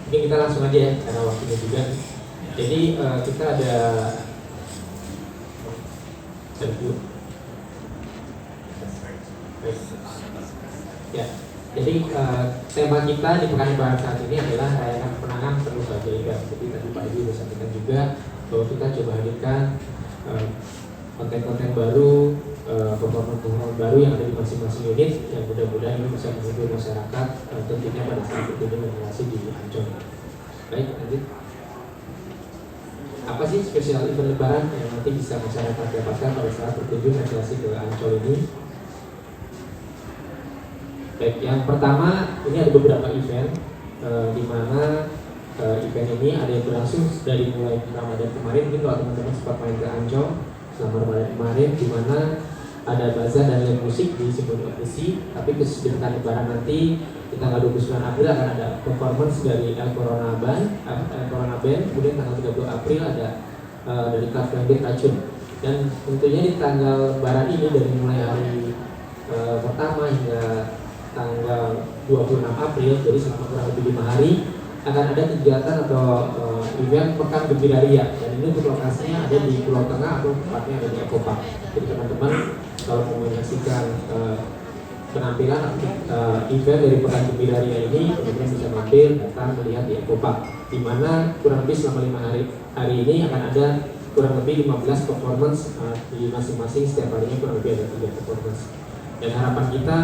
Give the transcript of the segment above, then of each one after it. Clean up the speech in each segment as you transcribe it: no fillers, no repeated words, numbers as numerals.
Mungkin kita langsung aja ya karena waktunya juga. Jadi kita ada ya. Jadi tema kita di Pekan Lebaran saat ini adalah rayakan kemenangan terus saja ya. Jadi tadi Pak Edi sudah sampaikan juga bahwa kita coba hadirkan konten-konten baru, performa-performa baru yang ada di masing-masing unit yang mudah-mudahan ini bisa menghibur masyarakat tentunya pada saat berkunjung rekreasi di Ancol. Baik, lanjut. Apa sih spesial event Lebaran yang nanti bisa masyarakat dapatkan pada saat berkunjung rekreasi ke Ancol ini? Baik, yang pertama ini ada beberapa event di mana event ini ada yang berlangsung dari mulai Ramadan kemarin. Mungkin kalau teman-teman sempat main ke Ancol selama Ramadan kemarin, di mana ada bazar dan live musik di Simbol Besi. Tapi khusus di Pekan Lebaran nanti di tanggal 29 April akan ada performance dari El Corona Band. Kemudian tanggal 30 April ada dari Club Gambit Racun. Dan tentunya di tanggal Lebaran ini dari mulai hari pertama hingga tanggal 26 April, jadi selama kurang lebih 5 hari akan ada kegiatan atau event Pekan Gembira Ria. Dan ini untuk lokasinya ada di Pulau Tengah atau tepatnya ada di Eco Park. Jadi teman-teman kalau mau menyaksikan penampilan event dari Pekan Gembira Ria ini, teman-teman bisa mampir datang melihat di Eco Park, di mana kurang lebih selama 5 hari ini akan ada kurang lebih 15 performance di masing-masing. Setiap harinya kurang lebih ada 3 performance. Dan harapan kita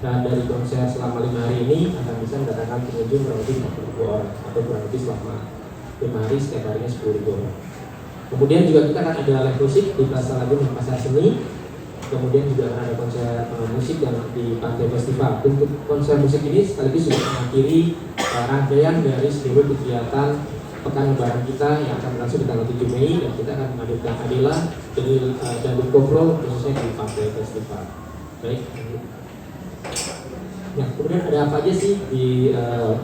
dari konser selama 5 hari ini akan bisa mendatangkan pengunjung kurang lebih 40.000 orang atau kurang lebih selama 5 hari setiap harinya 10.000 orang. Kemudian juga kita akan ada live musik di Plaza Lagun dan Pasar Seni. Kemudian juga akan ada konser musik yang di Pantai Festival. Untuk konser musik ini sekaligus sudah mengakhiri rangkaian dari seluruh kegiatan Pekan Lebaran kita yang akan berlangsung di tanggal 7 Mei, dan kita akan menghadirkan Adila dan Koplo khususnya di Pantai Festival. Baik. Ya, kemudian ada apa aja sih di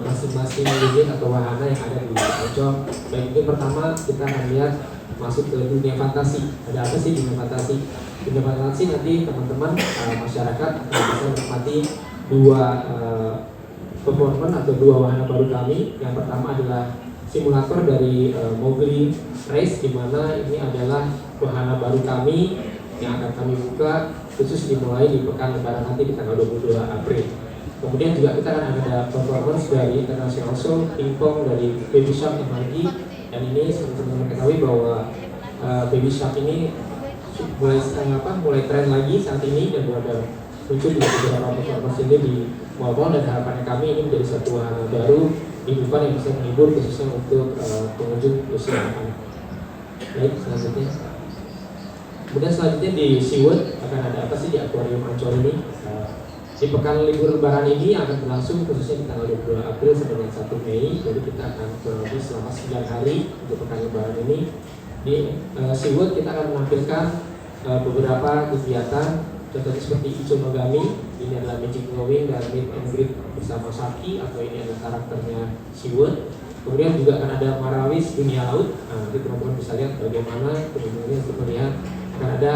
masing-masing unit atau wahana yang ada di Ancol? Baik, mungkin pertama kita akan lihat masuk ke dunia fantasi. Ada apa sih dunia fantasi? Dunia fantasi nanti teman-teman masyarakat bisa menikmati dua performance atau dua wahana baru kami. Yang pertama adalah simulator dari Mowgli Race, di mana ini adalah wahana baru kami yang akan kami buka khusus dimulai di Pekan Lebaran nanti di tanggal 22 April. Kemudian juga kita akan ada performance dari International Show Pingpong dari Baby Shark yang lagi. Dan ini teman-teman ketahui bahwa Baby Shark ini mulai tren lagi saat ini, dan ada muncul di beberapa performance ini di mall-mall, dan harapannya kami ini menjadi satu wahana baru di depan yang bisa menghibur khususnya untuk pengunjung usia anak. Baik, selanjutnya. Kemudian selanjutnya di SeaWorld akan ada apa sih di Akuarium Ancol ini? Di Pekan Libur Lebaran ini akan berlangsung khususnya di tanggal 22 April sampai dengan 1 Mei. Jadi kita akan kurang lebih selama 9 hari untuk Pekan Lebaran ini. Di SeaWorld kita akan menampilkan beberapa kegiatan, contohnya seperti Ichonogami. Ini adalah Magic Glowing dan Meet and Greet bersama Saki, atau ini adalah karakternya SeaWorld. Kemudian juga akan ada Marawis Dunia Laut. Nanti teman-teman bisa lihat bagaimana teman-teman untuk melihat akan ada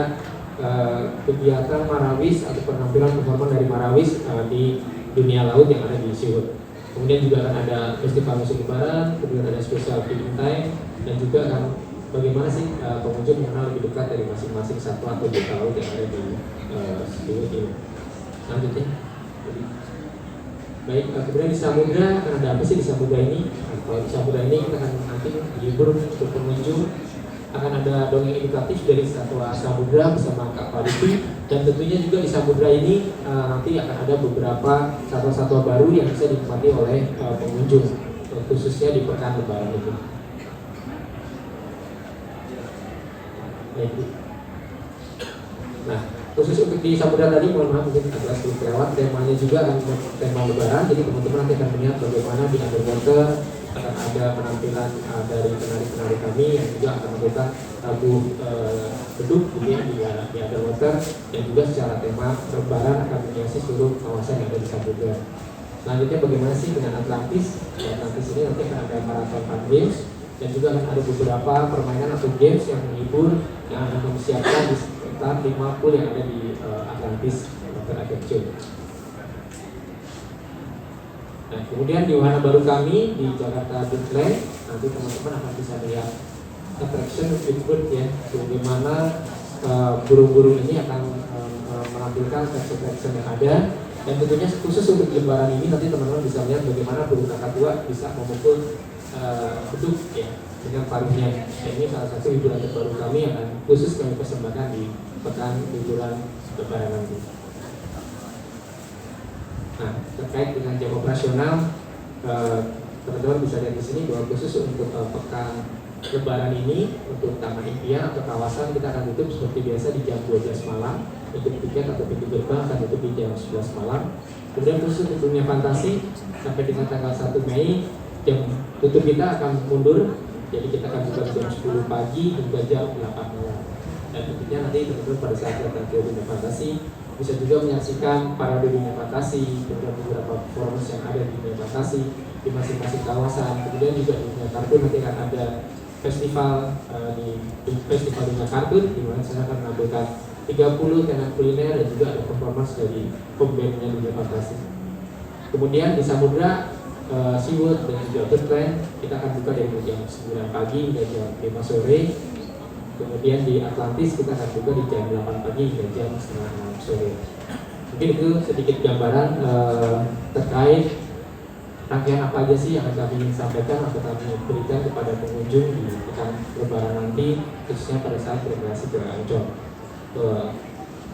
kegiatan Marawis atau penampilan performa dari Marawis di dunia laut yang ada di SeaWorld. Kemudian juga akan ada festival musik Lebaran, kemudian ada special feeding time, dan juga akan bagaimana sih pengunjung mengenal lebih dekat dari masing-masing satwa atau biota laut yang ada di SeaWorld ini. Selanjutnya, baik, kemudian di Samudra akan ada apa sih di Samudra ini? Kalau di Samudra ini kita akan nanti menghibur untuk pengunjung. Akan ada dongeng edukatif dari Satwa Samudra bersama Kak Palipi, dan tentunya juga di Samudra ini nanti akan ada beberapa satwa-satwa baru yang bisa dinikmati oleh pengunjung khususnya di Pekan Lebaran itu. Nah, khusus untuk di Samudra tadi, mohon maaf mungkin agak sedikit kelewat, temanya juga akan tema Lebaran. Jadi teman-teman nanti akan melihat bagaimana di underwater akan ada penampilan dari penari-penari kami yang juga akan melakukan lagu beduk gitu ya di underwater, dan juga secara tema Lebaran akan menghiasi seluruh kawasan yang ada di Samudra. Selanjutnya bagaimana sih dengan Atlantis? Di Atlantis ini nanti akan ada marathon fun games, dan juga akan ada beberapa permainan atau games yang menghibur yang akan mempersiapkan di sekitar 5 pool yang ada di Atlantis Water Adventure. Nah, kemudian di wahana baru kami di Jakarta Bookland, nanti teman-teman akan bisa melihat attraction with bird ya, bagaimana burung-burung ini akan menampilkan attraction yang ada, dan tentunya khusus untuk lebaran ini nanti teman-teman bisa melihat bagaimana burung kakatua bisa memukul beduk ya dengan paruhnya. Dan ini salah satu hiburan terbaru kami yang akan khusus kami persembahkan di pekan liburan lebaran nanti. Nah, terkait dengan jam operasional, teman-teman bisa lihat di sini bahwa khusus untuk pekan lebaran ini untuk Taman Impian atau kawasan kita akan tutup seperti biasa di jam 12 malam. Untuk tiket atau pintu gerbang akan tutup di jam 11 malam. Kemudian khusus untuk Dunia Fantasi sampai dengan tanggal 1 Mei jam tutup kita akan mundur. Jadi kita akan buka jam 10 pagi hingga jam 8 malam. Dan tentunya nanti teman-teman pada saat datang ke Dunia Fantasi bisa juga menyaksikan parade Dunia Fantasi, beberapa performance yang ada di Dunia Fantasi di masing-masing kawasan. Kemudian juga di Dunia Kartun nanti akan ada festival di Festival Dunia Kartun di mana saya akan menampilkan 30 tenan kuliner dan juga ada performance dari pembandnya Dunia Fantasi. Kemudian di Samudra SeaWorld dengan Jawa Plan kita akan buka dari jam 9 pagi hingga jam 5 sore. Kemudian di Atlantis kita akan buka di jam 8 pagi hingga jam setengah 6 sore. Mungkin itu sedikit gambaran terkait rangkaian apa aja sih yang akan kami sampaikan atau kami berikan kepada pengunjung di pekan lebaran nanti, khususnya pada saat berkreasi ke Ancol.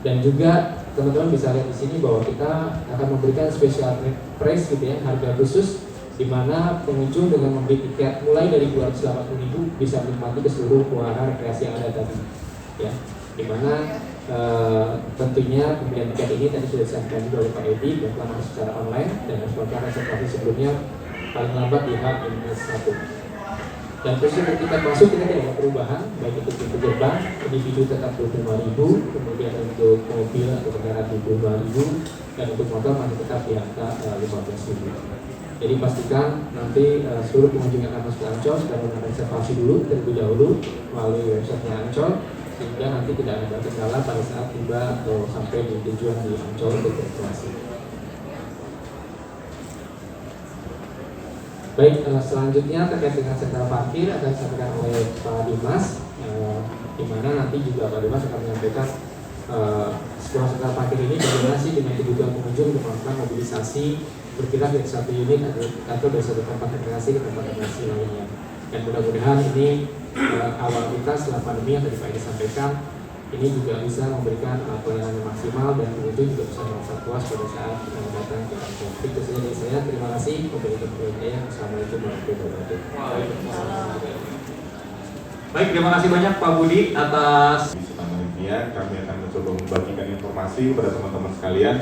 Dan juga teman-teman bisa lihat di sini bahwa kita akan memberikan special price gitu ya, harga khusus di mana pengunjung dengan membeli tiket mulai dari 280.000 bisa menikmati ke seluruh wahana rekreasi yang ada tadi ya, di mana tentunya pembelian tiket ini tadi sudah disampaikan juga oleh Pak Edi bahwa harus secara online dan harus melakukan reservasi sebelumnya paling lambat di H-1. Dan khusus untuk tiket masuk kita tidak ada perubahan, baik itu pintu gerbang individu tetap 25.000, kemudian untuk mobil atau kendaraan 22.000, dan untuk motor masih tetap di angka 15.000. Jadi pastikan nanti seluruh pengunjung yang akan masuk ke Ancol sudah melakukan reservasi dulu terlebih dahulu melalui websitenya Ancol, sehingga nanti tidak ada kendala pada saat tiba atau sampai di tujuan di Ancol untuk rekreasi. Baik, selanjutnya terkait dengan sentral parkir akan disampaikan oleh Pak Dimas, di mana nanti juga Pak Dimas akan menyampaikan sebuah sentral parkir ini bagaimana sih dengan kebutuhan pengunjung untuk melakukan mobilisasi berpindah dari satu unit atau dari satu tempat rekreasi ke tempat rekreasi lainnya. Dan mudah-mudahan ini awal kita setelah pandemi yang tadi Pak Edi sampaikan ini juga bisa memberikan pelayanan yang maksimal dan pengunjung juga bisa merasa puas pada saat datang ke Ancol. Itu saja dari saya. Terima kasih. Assalamualaikum warahmatullahi wabarakatuh. Baik, terima kasih banyak Pak Budi atas Taman Impian. Kami akan mencoba membagikan informasi kepada teman-teman sekalian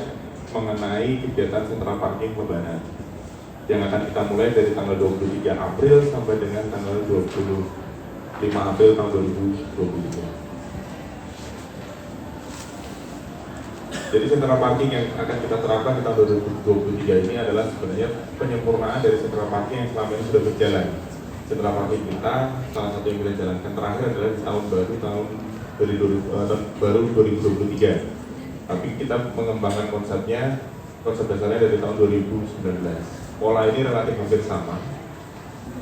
mengenai kegiatan sentral parking lebaran yang akan kita mulai dari tanggal 23 April sampai dengan tanggal 25 April tahun 2023. Jadi sentral parking yang akan kita terapkan di tahun 2023 ini adalah sebenarnya penyempurnaan dari sentral parking yang selama ini sudah berjalan. Sentral parking kita salah satu yang kita jalankan terakhir adalah di tahun baru 2023. Tapi kita mengembangkan konsep dasarnya dari tahun 2019. Pola ini relatif hampir sama.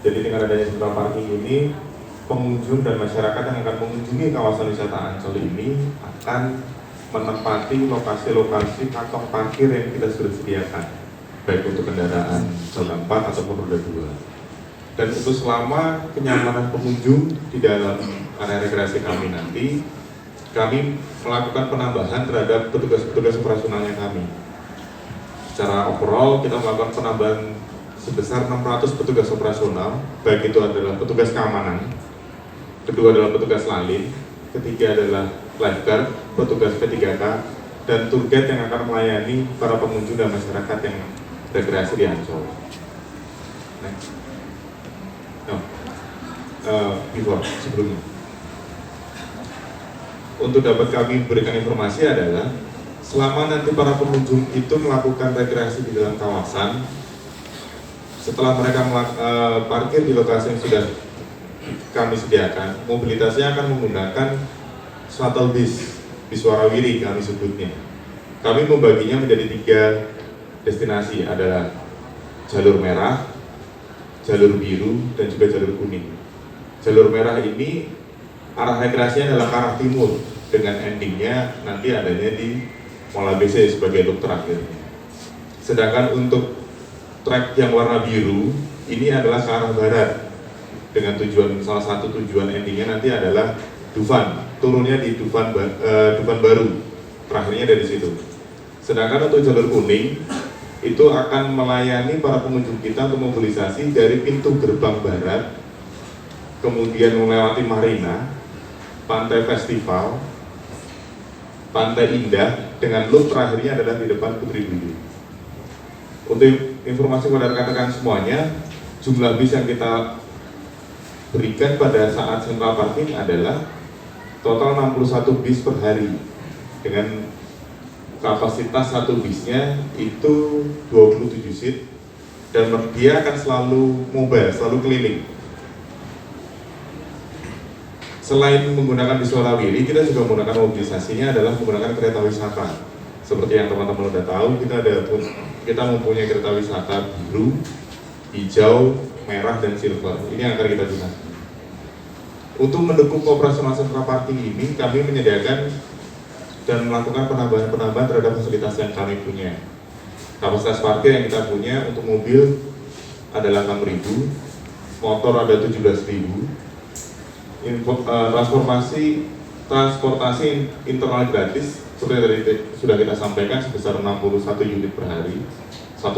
Jadi dengan adanya sentral parking ini, pengunjung dan masyarakat yang akan mengunjungi kawasan wisata Ancol ini akan menempati lokasi-lokasi kantong parkir yang kita sudah sediakan, baik untuk kendaraan roda 4 ataupun roda 2. Dan untuk selama kenyamanan pengunjung di dalam area rekreasi kami nanti, kami melakukan penambahan terhadap petugas-petugas operasionalnya kami. Secara overall kita melakukan penambahan sebesar 600 petugas operasional, baik itu adalah petugas keamanan, kedua adalah petugas lalin, ketiga adalah lifeguard, petugas P3K, dan tour guide yang akan melayani para pengunjung dan masyarakat yang rekreasi di Ancol. Next. Sebelumnya. Untuk dapat kami berikan informasi adalah selama nanti para pengunjung itu melakukan rekreasi di dalam kawasan, setelah mereka parkir di lokasi yang sudah kami sediakan, mobilitasnya akan menggunakan shuttle bis Warawiri kami sebutnya. Kami membaginya menjadi 3 destinasi, adalah jalur merah, jalur biru, dan juga jalur kuning. Jalur merah ini arah rekreasinya adalah ke arah timur, dengan endingnya nanti adanya di Mola BC sebagai loop terakhirnya. Sedangkan untuk trek yang warna biru ini adalah ke arah barat, dengan tujuan, salah satu tujuan endingnya nanti adalah Dufan, turunnya di Dufan Baru, terakhirnya dari situ. Sedangkan untuk jalur kuning itu akan melayani para pengunjung kita untuk mobilisasi dari pintu gerbang barat, kemudian melewati Marina, Pantai Festival, Pantai Indah, dengan loop terakhirnya adalah di depan Putri Duyung. Untuk informasi kepada rekan-rekan semuanya, jumlah bis yang kita berikan pada saat Central Parking adalah total 61 bis per hari, dengan kapasitas satu bisnya itu 27 seat, dan dia akan selalu mobile, selalu keliling. Selain menggunakan bis Warawiri, kita juga menggunakan mobilisasinya adalah menggunakan kereta wisata. Seperti yang teman-teman udah tahu, kita mempunyai kereta wisata biru, hijau, merah, dan silver. Ini yang akan kita gunakan. Untuk mendukung operasional Central Parking ini, kami menyediakan dan melakukan penambahan terhadap fasilitas yang kami punya. Kapasitas parkir yang kita punya untuk mobil adalah 6.000, motor ada 17.000, transportasi internal gratis seperti tadi sudah kita sampaikan sebesar 61 unit per hari, 3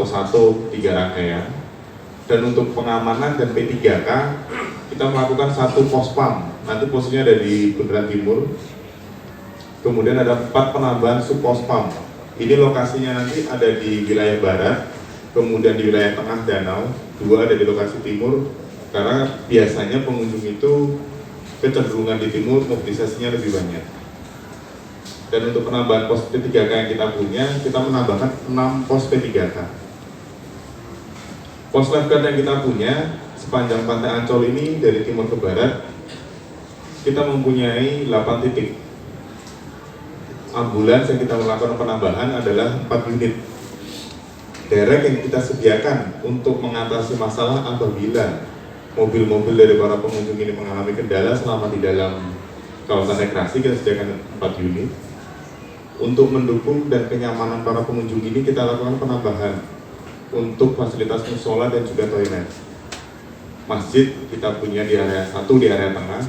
rangkaian. Dan untuk pengamanan dan P3K kita melakukan 1 pos pam, nanti posnya ada di Bundaran Timur. Kemudian ada 4 penambahan subpospam. Ini lokasinya nanti ada di wilayah barat, kemudian di wilayah tengah danau, 2 ada di lokasi timur, karena biasanya pengunjung itu kecenderungan di timur, mobilisasinya lebih banyak. Dan untuk penambahan pos P3K yang kita punya, kita menambahkan 6 pos P3K. Pos lifeguard yang kita punya sepanjang Pantai Ancol ini dari timur ke barat, kita mempunyai 8 titik. Ambulans yang kita melakukan penambahan adalah 4 unit. Derek yang kita sediakan untuk mengatasi masalah apabila mobil-mobil dari para pengunjung ini mengalami kendala selama di dalam kawasan rekreasi, kita sediakan 4 unit. Untuk mendukung dan kenyamanan para pengunjung ini, kita lakukan penambahan untuk fasilitas musola dan juga toilet. Masjid kita punya di area 1 di area tengah.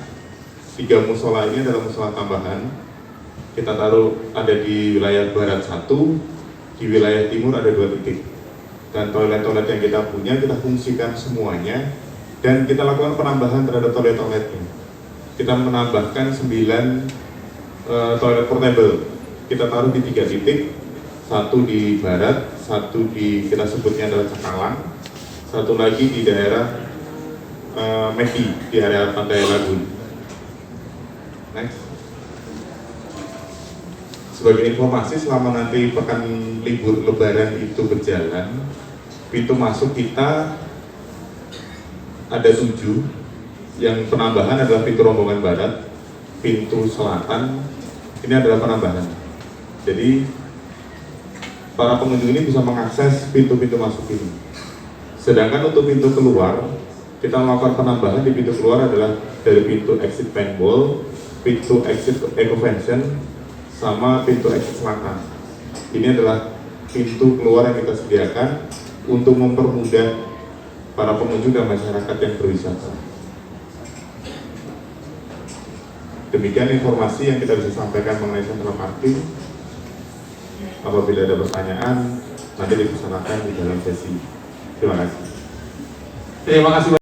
3 musola ini adalah musola tambahan. Kita taruh ada di wilayah barat 1, di wilayah timur ada 2 titik. Dan toilet-toilet yang kita punya kita fungsikan semuanya, dan kita lakukan penambahan terhadap toilet-toiletnya. Kita menambahkan 9 toilet portable. Kita taruh di 3 titik, 1 di barat, 1 di kita sebutnya adalah Cakalang, 1 lagi di daerah Medi, di area Pantai Lagun. Next. Sebagai informasi, selama nanti pekan libur lebaran itu berjalan, pintu masuk kita ada 7, yang penambahan adalah pintu rombongan barat, pintu selatan, ini adalah penambahan. Jadi para pengunjung ini bisa mengakses pintu-pintu masuk ini. Sedangkan untuk pintu keluar, kita melakukan penambahan di pintu keluar adalah dari pintu exit paintball, pintu exit eco-vention, sama pintu exit selatan. Ini adalah pintu keluar yang kita sediakan untuk mempermudah para pengunjung dan masyarakat yang berwisata. Demikian informasi yang kita bisa sampaikan mengenai Central Parking. Apabila ada pertanyaan, nanti dipersilakan di dalam sesi. Terima kasih. Terima kasih.